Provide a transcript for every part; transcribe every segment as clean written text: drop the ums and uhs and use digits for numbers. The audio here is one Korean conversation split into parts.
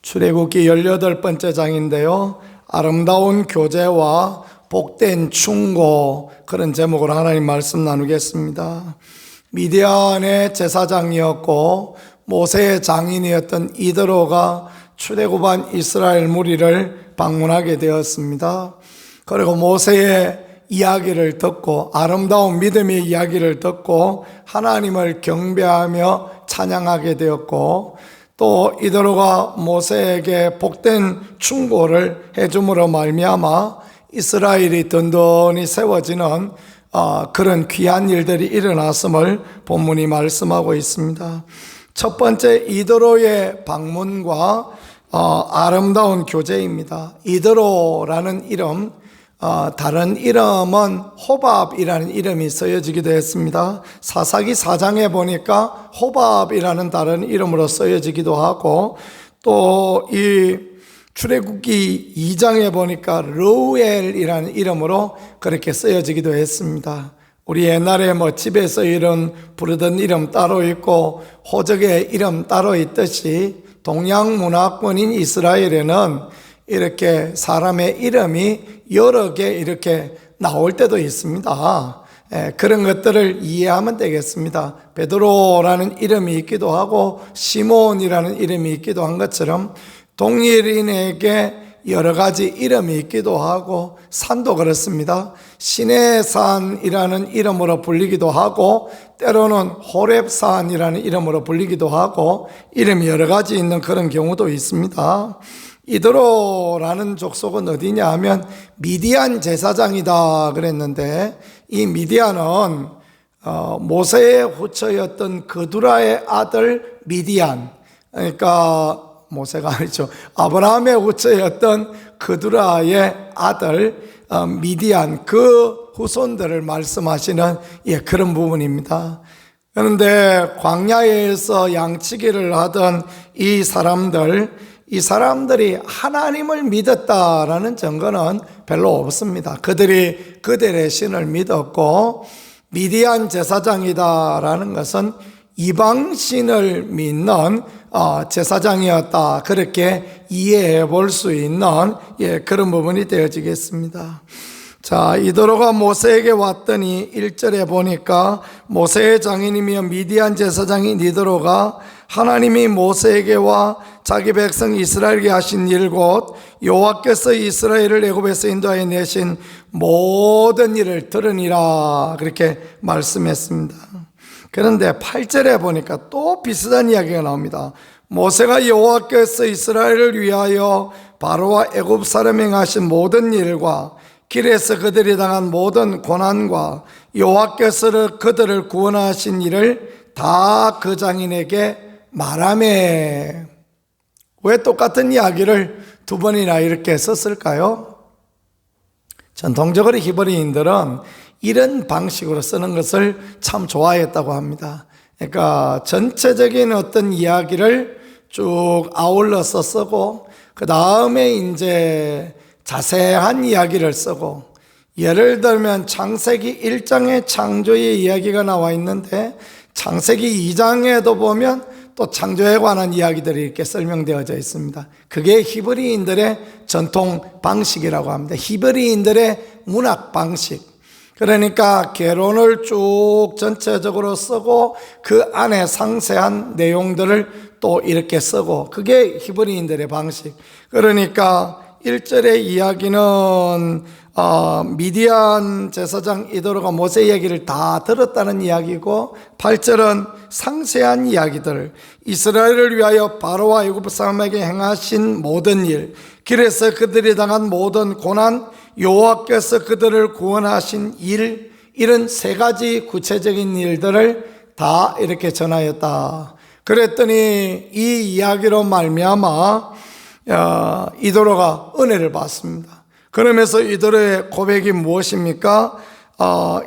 출애굽기 18번째 장인데요, 아름다운 교제와 복된 충고, 그런 제목으로 하나님 말씀 나누겠습니다. 미디안의 제사장이었고 모세의 장인이었던 이드로가 출애굽한 이스라엘 무리를 방문하게 되었습니다. 그리고 모세의 이야기를 듣고, 아름다운 믿음의 이야기를 듣고 하나님을 경배하며 찬양하게 되었고, 또 이드로가 모세에게 복된 충고를 해줌으로 말미암아 이스라엘이 든든히 세워지는 그런 귀한 일들이 일어났음을 본문이 말씀하고 있습니다. 첫 번째, 이드로의 방문과 아름다운 교제입니다. 이드로라는 이름, 다른 이름은 호밥이라는 이름이 쓰여지기도 했습니다. 사사기 4장에 보니까 호밥이라는 다른 이름으로 쓰여지기도 하고, 또 이 출애굽기 2장에 보니까 르우엘이라는 이름으로 그렇게 쓰여지기도 했습니다. 우리 옛날에 집에서 부르던 이름 따로 있고 호적의 이름 따로 있듯이 동양 문화권인 이스라엘에는 이렇게 사람의 이름이 여러 개 이렇게 나올 때도 있습니다. 그런 것들을 이해하면 되겠습니다. 베드로라는 이름이 있기도 하고 시몬이라는 이름이 있기도 한 것처럼 동일인에게 여러 가지 이름이 있기도 하고, 산도 그렇습니다. 신의 산이라는 이름으로 불리기도 하고, 때로는 호렙산이라는 이름으로 불리기도 하고, 이름이 여러 가지 있는 그런 경우도 있습니다. 이드로라는 족속은 어디냐 하면 미디안 제사장이다 그랬는데, 이 미디안은 모세의 후처였던 그두라의 아들 미디안, 그러니까 모세가 아니죠, 아브라함의 후처였던 그두라의 아들 미디안, 그 후손들을 말씀하시는 그런 부분입니다. 그런데 광야에서 양치기를 하던 이 사람들이 하나님을 믿었다라는 증거는 별로 없습니다. 그들이 그들의 신을 믿었고, 미디안 제사장이다라는 것은 이방신을 믿는 제사장이었다, 그렇게 이해해 볼 수 있는 그런 부분이 되어지겠습니다. 자, 이드로가 모세에게 왔더니 1절에 보니까 모세의 장인이며 미디안 제사장인 이드로가 하나님이 모세에게와 자기 백성 이스라엘에게 하신 일 곧 여호와께서 이스라엘을 애굽에서 인도하여 내신 모든 일을 들으니라, 그렇게 말씀했습니다. 그런데 8절에 보니까 또 비슷한 이야기가 나옵니다. 모세가 여호와께서 이스라엘을 위하여 바로와 애굽 사람이 행하신 모든 일과 길에서 그들이 당한 모든 고난과 여호와께서 그들을 구원하신 일을 다 그 장인에게 말하매. 왜 똑같은 이야기를 두 번이나 이렇게 썼을까요? 전통적으로 히브리인들은 이런 방식으로 쓰는 것을 참 좋아했다고 합니다. 그러니까 전체적인 어떤 이야기를 쭉 아울러서 쓰고, 그 다음에 이제 자세한 이야기를 쓰고, 예를 들면 창세기 1장에 창조의 이야기가 나와 있는데 창세기 2장에도 보면 또 창조에 관한 이야기들이 이렇게 설명되어져 있습니다. 그게 히브리인들의 전통 방식이라고 합니다. 히브리인들의 문학 방식. 그러니까 개론을 쭉 전체적으로 쓰고 그 안에 상세한 내용들을 또 이렇게 쓰고, 그게 히브리인들의 방식. 그러니까 1절의 이야기는 미디안 제사장 이드로가 모세 이야기를 다 들었다는 이야기고, 8절은 상세한 이야기들, 이스라엘을 위하여 바로와 애굽 사람에게 행하신 모든 일, 길에서 그들이 당한 모든 고난, 여호와께서 그들을 구원하신 일, 이런 세 가지 구체적인 일들을 다 이렇게 전하였다. 그랬더니 이 이야기로 말미암아 이드로가 은혜를 받습니다. 그러면서 이드로의 고백이 무엇입니까?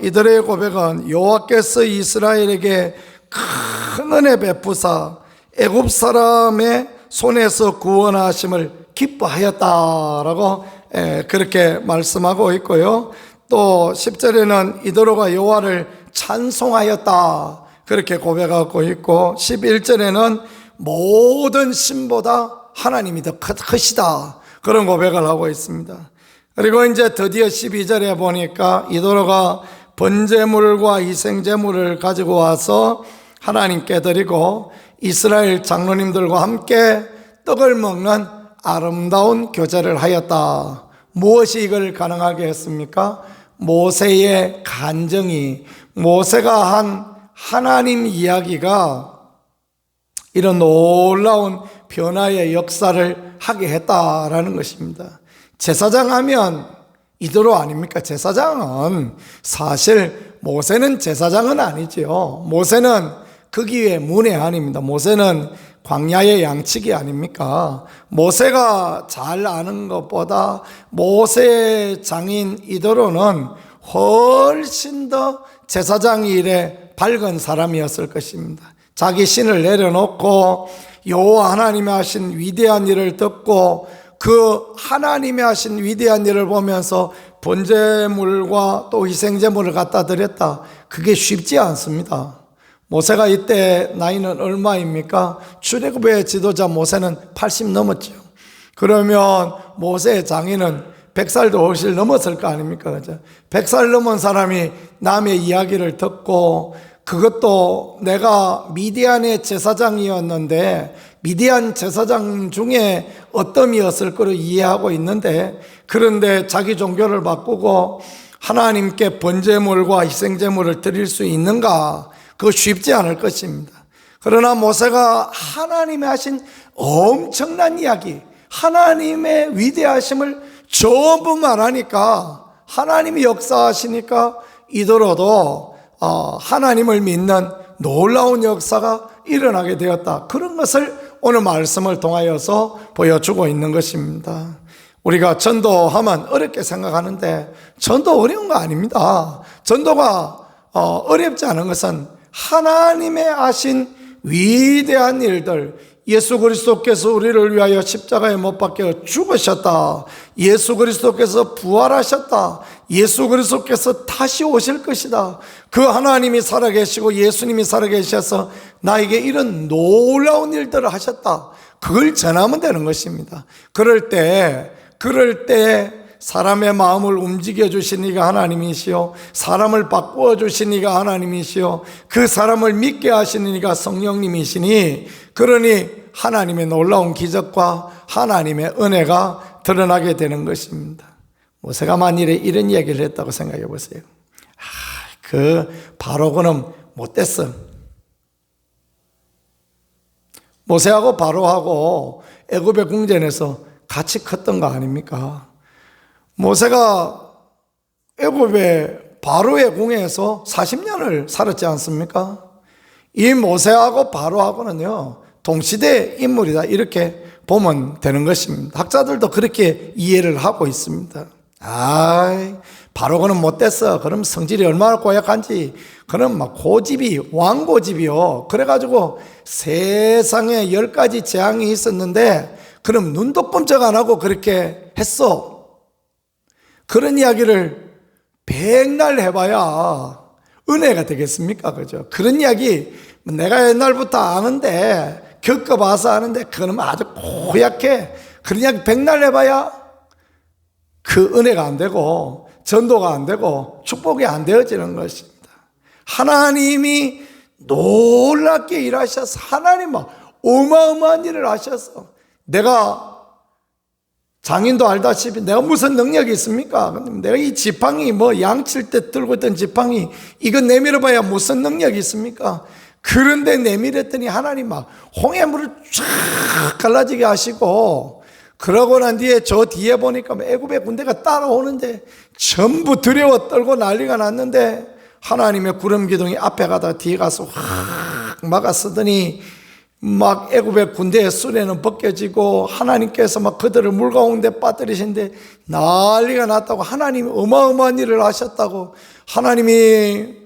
이드로의 고백은 여호와께서 이스라엘에게 큰 은혜 베푸사 애굽 사람의 손에서 구원하심을 기뻐하였다라고 그렇게 말씀하고 있고요. 또 10절에는 이드로가 여호와를 찬송하였다, 그렇게 고백하고 있고, 11절에는 모든 신보다 하나님이 더 크시다, 그런 고백을 하고 있습니다. 그리고 이제 드디어 12절에 보니까 이도로가 번제물과 희생제물을 가지고 와서 하나님께 드리고 이스라엘 장로님들과 함께 떡을 먹는 아름다운 교제를 하였다. 무엇이 이걸 가능하게 했습니까? 모세의 간증이, 모세가 한 하나님 이야기가 이런 놀라운 변화의 역사를 하게 했다라는 것입니다. 제사장 하면 이도로 아닙니까? 제사장은 사실 모세는 제사장은 아니지요. 모세는 거기에 문외한입니다. 모세는 광야의 양치기 아닙니까? 모세가 잘 아는 것보다 모세의 장인 이도로는 훨씬 더 제사장 일에 밝은 사람이었을 것입니다. 자기 신을 내려놓고 여호와 하나님이 하신 위대한 일을 듣고 그 하나님이 하신 위대한 일을 보면서 번제물과 또 희생제물을 갖다 드렸다. 그게 쉽지 않습니다. 모세가 이때 나이는 얼마입니까? 출애굽의 지도자 모세는 80 넘었죠. 그러면 모세의 장인은 100살도 훨씬 넘었을 거 아닙니까? 그죠? 100살 넘은 사람이 남의 이야기를 듣고, 그것도 내가 미디안의 제사장이었는데 미디안 제사장 중에 어떤 이었을 거로 이해하고 있는데, 그런데 자기 종교를 바꾸고 하나님께 번제물과 희생제물을 드릴 수 있는가? 그거 쉽지 않을 것입니다. 그러나 모세가 하나님이 하신 엄청난 이야기, 하나님의 위대하심을 전부 말하니까, 하나님이 역사하시니까 이더라도 하나님을 믿는 놀라운 역사가 일어나게 되었다. 그런 것을 오늘 말씀을 통하여서 보여주고 있는 것입니다. 우리가 전도하면 어렵게 생각하는데 전도 어려운 거 아닙니다. 전도가 어렵지 않은 것은 하나님의 하신 위대한 일들, 예수 그리스도께서 우리를 위하여 십자가에 못 박혀 죽으셨다, 예수 그리스도께서 부활하셨다, 예수 그리스도께서 다시 오실 것이다, 그 하나님이 살아계시고 예수님이 살아계셔서 나에게 이런 놀라운 일들을 하셨다, 그걸 전하면 되는 것입니다. 그럴 때 사람의 마음을 움직여 주신 이가 하나님이시요, 사람을 바꾸어 주신 이가 하나님이시요, 그 사람을 믿게 하시는 이가 성령님이시니, 그러니 하나님의 놀라운 기적과 하나님의 은혜가 드러나게 되는 것입니다. 모세가 만일에 이런 이야기를 했다고 생각해 보세요. 그 바로고는 못됐어. 모세하고 바로하고 애굽의 궁전에서 같이 컸던 거 아닙니까? 모세가 애굽의 바로의 궁에서 40년을 살았지 않습니까? 이 모세하고 바로하고는요, 동시대 인물이다, 이렇게 보면 되는 것입니다. 학자들도 그렇게 이해를 하고 있습니다. 바로고는 못됐어. 그럼 성질이 얼마나 고약한지. 그럼 막 고집이 왕고집이요. 그래가지고 세상에 10가지 재앙이 있었는데 그럼 눈도 꼼짝 안 하고 그렇게 했어. 그런 이야기를 백날 해봐야 은혜가 되겠습니까? 그죠? 그런 이야기 내가 옛날부터 아는데, 겪어봐서 아는데, 그거는 아주 고약해. 그런 이야기 백날 해봐야 그 은혜가 안 되고 전도가 안 되고 축복이 안 되어지는 것입니다. 하나님이 놀랍게 일하셔서, 하나님 어마어마한 일을 하셔서, 내가 장인도 알다시피 내가 무슨 능력이 있습니까? 내가 이 지팡이 양칠 때 들고 있던 지팡이 이거 내밀어 봐야 무슨 능력이 있습니까? 그런데 내밀었더니 하나님 홍해 물을 쫙 갈라지게 하시고, 그러고 난 뒤에 저 뒤에 보니까 애굽의 군대가 따라오는데 전부 두려워 떨고 난리가 났는데, 하나님의 구름 기둥이 앞에 가다 뒤에 가서 확 막아쓰더니 애굽의 군대의 수레는 벗겨지고 하나님께서 그들을 물 가운데 빠뜨리신데 난리가 났다고, 하나님이 어마어마한 일을 하셨다고, 하나님이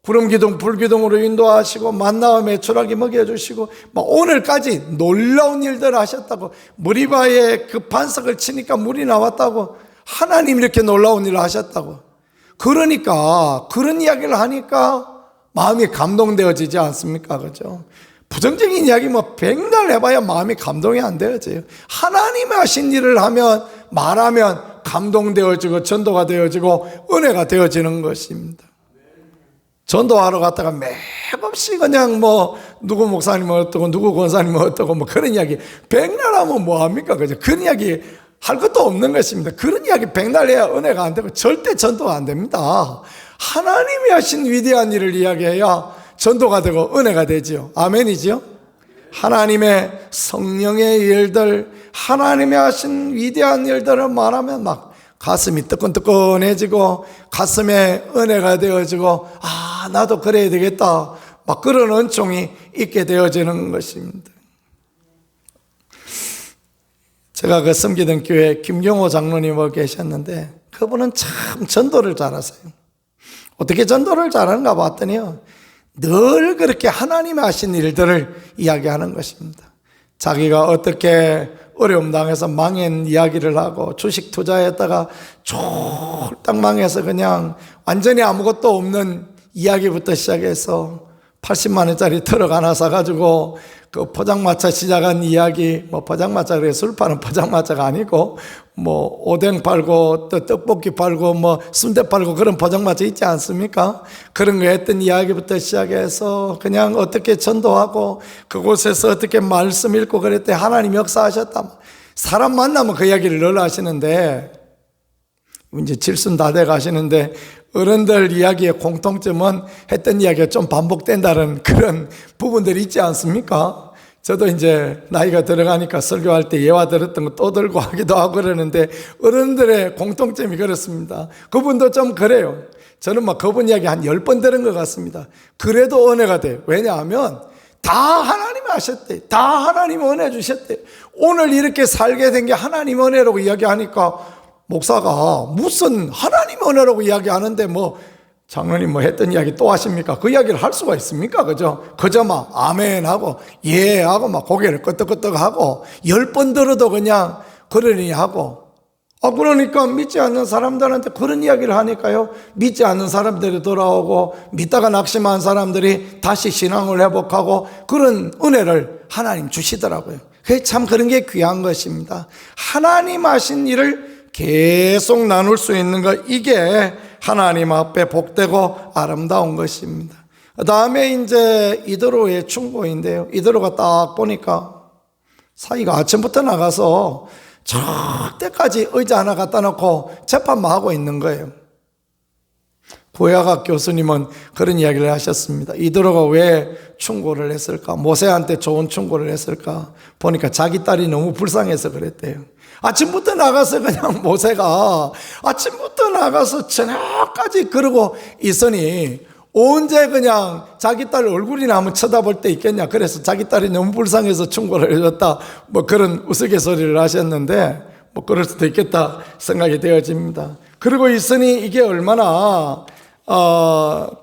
구름기둥 불기둥으로 인도하시고 만나와 메추라기 먹여주시고 오늘까지 놀라운 일들을 하셨다고, 무리바에 그 반석을 치니까 물이 나왔다고, 하나님 이렇게 놀라운 일을 하셨다고. 그러니까 그런 이야기를 하니까 마음이 감동되어지지 않습니까? 그죠? 부정적인 이야기 뭐 백날 해봐야 마음이 감동이 안 되어져요. 하나님이 하신 일을 하면, 말하면 감동되어지고 전도가 되어지고 은혜가 되어지는 것입니다. 전도하러 갔다가 맥없이 그냥 뭐 누구 목사님은 어떠고 누구 권사님은 어떠고 뭐 그런 이야기 백날 하면 뭐합니까? 그죠? 그런 이야기 할 것도 없는 것입니다. 그런 이야기 백날 해야 은혜가 안 되고 절대 전도가 안 됩니다. 하나님이 하신 위대한 일을 이야기해야 전도가 되고 은혜가 되지요. 아멘이지요? 하나님의 성령의 일들, 하나님이 하신 위대한 일들을 말하면 막 가슴이 뜨끈뜨끈해지고 가슴에 은혜가 되어지고 나도 그래야 되겠다 막 그런 은총이 있게 되어지는 것입니다. 제가 그 섬기던 교회 김경호 장로님을 계셨는데 그분은 참 전도를 잘하세요. 어떻게 전도를 잘하는가 봤더니요, 늘 그렇게 하나님이 하신 일들을 이야기하는 것입니다. 자기가 어떻게 어려움 당해서 망한 이야기를 하고 주식 투자했다가 쫄딱 망해서 그냥 완전히 아무것도 없는 이야기부터 시작해서 80만 원짜리 트럭 하나 사가지고 그 포장마차 시작한 이야기, 뭐 포장마차 그래 술 파는 포장마차가 아니고 뭐 오뎅 팔고 또 떡볶이 팔고 뭐 순대 팔고 그런 포장마차 있지 않습니까? 그런 거 했던 이야기부터 시작해서 그냥 어떻게 전도하고 그곳에서 어떻게 말씀 읽고 그랬더니 하나님 역사하셨다. 사람 만나면 그 이야기를 늘 하시는데 이제 질순 다 돼 가시는데 어른들 이야기의 공통점은 했던 이야기가 좀 반복된다는 그런 부분들이 있지 않습니까? 저도 이제 나이가 들어가니까 설교할 때 예화 들었던 거 또 들고 하기도 하고 그러는데 어른들의 공통점이 그렇습니다. 그분도 좀 그래요. 저는 막 그분 이야기 한 10번 들은 것 같습니다. 그래도 은혜가 돼요. 왜냐하면 다 하나님이 하셨대. 다 하나님이 은혜 주셨대. 오늘 이렇게 살게 된 게 하나님 은혜라고 이야기하니까 목사가 무슨 하나님 은혜라고 이야기하는데 뭐 장로님 뭐 했던 이야기 또 하십니까? 그 이야기를 할 수가 있습니까? 그죠? 그저 막 아멘 하고 예 하고 막 고개를 끄덕끄덕 하고 10번 들어도 그냥 그러니 하고 그러니까 믿지 않는 사람들한테 그런 이야기를 하니까요, 믿지 않는 사람들이 돌아오고 믿다가 낙심한 사람들이 다시 신앙을 회복하고 그런 은혜를 하나님 주시더라고요. 그게 참 그런 게 귀한 것입니다. 하나님 하신 일을 계속 나눌 수 있는 것, 이게 하나님 앞에 복되고 아름다운 것입니다. 그 다음에 이제 이도로의 충고인데요, 이도로가 딱 보니까 사이가 아침부터 나가서 저때까지 의자 하나 갖다 놓고 재판만 하고 있는 거예요. 구약학 교수님은 그런 이야기를 하셨습니다. 이도로가 왜 충고를 했을까? 모세한테 좋은 충고를 했을까? 보니까 자기 딸이 너무 불쌍해서 그랬대요. 아침부터 나가서 그냥 모세가 아침부터 나가서 저녁까지 그러고 있으니 언제 그냥 자기 딸 얼굴이나 한번 쳐다볼 때 있겠냐. 그래서 자기 딸이 너무 불쌍해서 충고를 해줬다, 뭐 그런 우스갯소리를 하셨는데 뭐 그럴 수도 있겠다 생각이 되어집니다. 그러고 있으니 이게 얼마나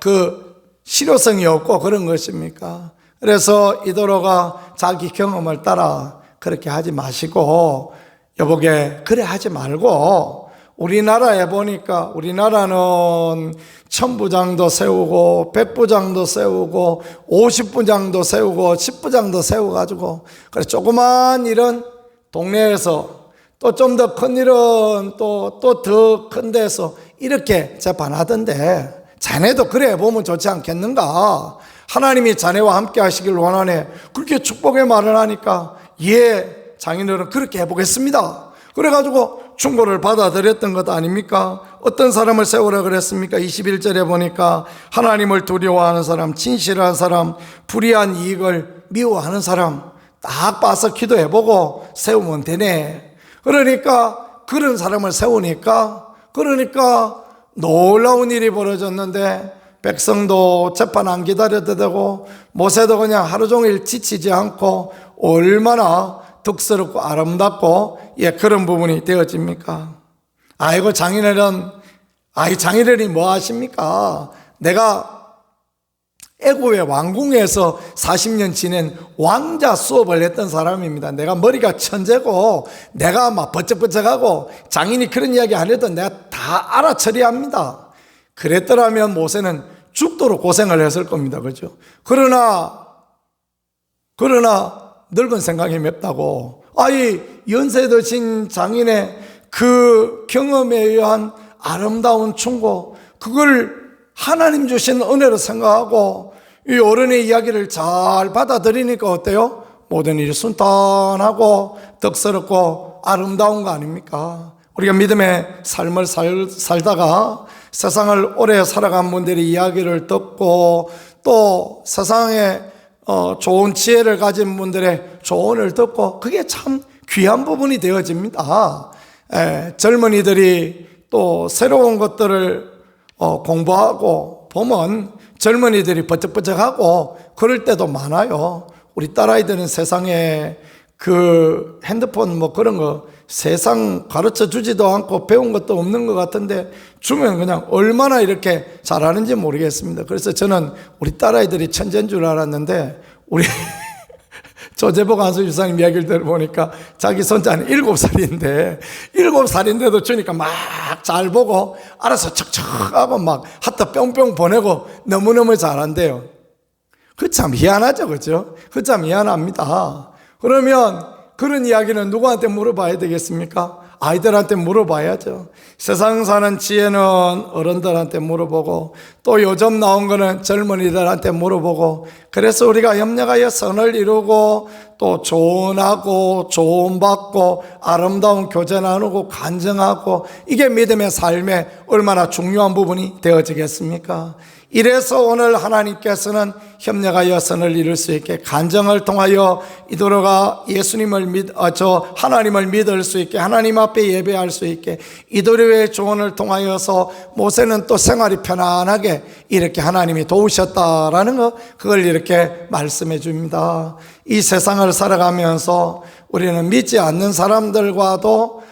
그 실효성이 없고 그런 것입니까? 그래서 이도로가 자기 경험을 따라 그렇게 하지 마시고 여보게 그래 하지 말고, 우리나라에 보니까 우리나라는 1000부장도 세우고 100부장도 세우고 50부장도 세우고 10부장도 세워가지고 그래 조그만 일은 동네에서 또 좀 더 큰 일은 또 더 큰 데서 이렇게 재판하던데 자네도 그래 보면 좋지 않겠는가? 하나님이 자네와 함께 하시길 원하네. 그렇게 축복의 말을 하니까 예, 장인어른 그렇게 해보겠습니다. 그래가지고 충고를 받아들였던 것 아닙니까? 어떤 사람을 세우라 그랬습니까? 21절에 보니까 하나님을 두려워하는 사람, 진실한 사람, 불의한 이익을 미워하는 사람 딱 봐서 기도해보고 세우면 되네. 그러니까 그런 사람을 세우니까 놀라운 일이 벌어졌는데 백성도 재판 안 기다려도 되고 모세도 그냥 하루 종일 지치지 않고 얼마나 덕스럽고 아름답고 그런 부분이 되어집니까? 아이고 장인어른이 뭐 하십니까? 내가 애굽의 왕궁에서 40년 지낸 왕자 수업을 했던 사람입니다. 내가 머리가 천재고 내가 막 번쩍번쩍하고 장인이 그런 이야기 안 해도 내가 다 알아처리합니다. 그랬더라면 모세는 죽도록 고생을 했을 겁니다. 그렇죠? 그러나 그러나 늙은 생각이 맵다고. 이 연세 드신 장인의 그 경험에 의한 아름다운 충고, 그걸 하나님 주신 은혜로 생각하고 이 어른의 이야기를 잘 받아들이니까 어때요? 모든 일이 순탄하고 덕스럽고 아름다운 거 아닙니까? 우리가 믿음의 삶을 살다가 세상을 오래 살아간 분들의 이야기를 듣고 또 세상에 좋은 지혜를 가진 분들의 조언을 듣고 그게 참 귀한 부분이 되어집니다. 젊은이들이 또 새로운 것들을 공부하고 보면 젊은이들이 번쩍번쩍하고 그럴 때도 많아요. 우리 딸아이들은 세상에 그 핸드폰 뭐 그런 거 세상 가르쳐 주지도 않고 배운 것도 없는 것 같은데 주면 그냥 얼마나 이렇게 잘하는지 모르겠습니다. 그래서 저는 우리 딸아이들이 천재인 줄 알았는데 우리 조재복 안수집사님 이야기를 들어보니까 자기 손자는 7살인데 7살인데도 주니까 막 잘 보고 알아서 척척하고 막 하트 뿅뿅 보내고 너무너무 잘한대요. 그 참 희한하죠, 그죠? 그 참 희한합니다. 그러면 그런 이야기는 누구한테 물어봐야 되겠습니까? 아이들한테 물어봐야죠. 세상 사는 지혜는 어른들한테 물어보고 또 요즘 나온 거는 젊은이들한테 물어보고 그래서 우리가 협력하여 선을 이루고 또 조언하고 조언받고 아름다운 교제 나누고 간증하고 이게 믿음의 삶에 얼마나 중요한 부분이 되어지겠습니까? 이래서 오늘 하나님께서는 협력하여 선을 이룰 수 있게 간정을 통하여 이도로가 하나님을 믿을 수 있게 하나님 앞에 예배할 수 있게 이도로의 조언을 통하여서 모세는 또 생활이 편안하게 이렇게 하나님이 도우셨다라는 거 그걸 이렇게 말씀해 줍니다. 이 세상을 살아가면서 우리는 믿지 않는 사람들과도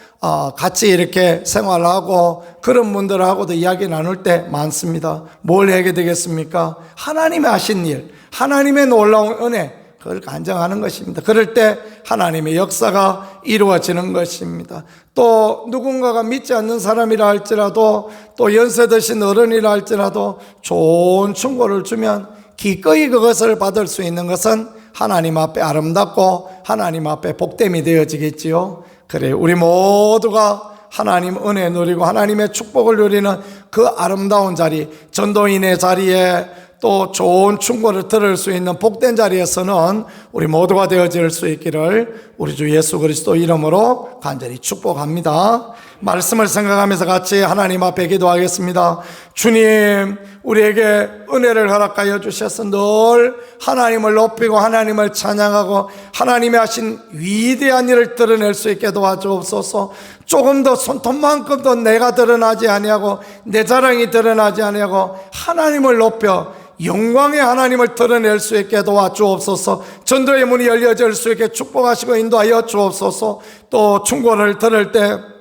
같이 이렇게 생활하고 그런 분들하고도 이야기 나눌 때 많습니다. 뭘 하게 되겠습니까? 하나님이 하신 일, 하나님의 놀라운 은혜, 그걸 간증하는 것입니다. 그럴 때 하나님의 역사가 이루어지는 것입니다. 또 누군가가 믿지 않는 사람이라 할지라도 또 연세 드신 어른이라 할지라도 좋은 충고를 주면 기꺼이 그것을 받을 수 있는 것은 하나님 앞에 아름답고 하나님 앞에 복됨이 되어지겠지요. 그래, 우리 모두가 하나님 은혜 누리고 하나님의 축복을 누리는 그 아름다운 자리, 전도인의 자리에 또 좋은 충고를 들을 수 있는 복된 자리에서는 우리 모두가 되어질 수 있기를 우리 주 예수 그리스도 이름으로 간절히 축복합니다. 말씀을 생각하면서 같이 하나님 앞에 기도하겠습니다. 주님, 우리에게 은혜를 허락하여 주셔서 늘 하나님을 높이고 하나님을 찬양하고 하나님의 하신 위대한 일을 드러낼 수 있게 도와주옵소서. 조금 더 손톱만큼도 내가 드러나지 아니하고 내 자랑이 드러나지 아니하고 하나님을 높여 영광의 하나님을 드러낼 수 있게 도와주옵소서. 전도의 문이 열려질 수 있게 축복하시고 인도하여 주옵소서. 또 충고를 들을 때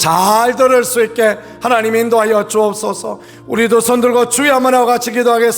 잘 들을 수 있게 하나님 인도하여 주옵소서. 우리도 손들고 주여 한번 하고 같이 기도하겠습니다.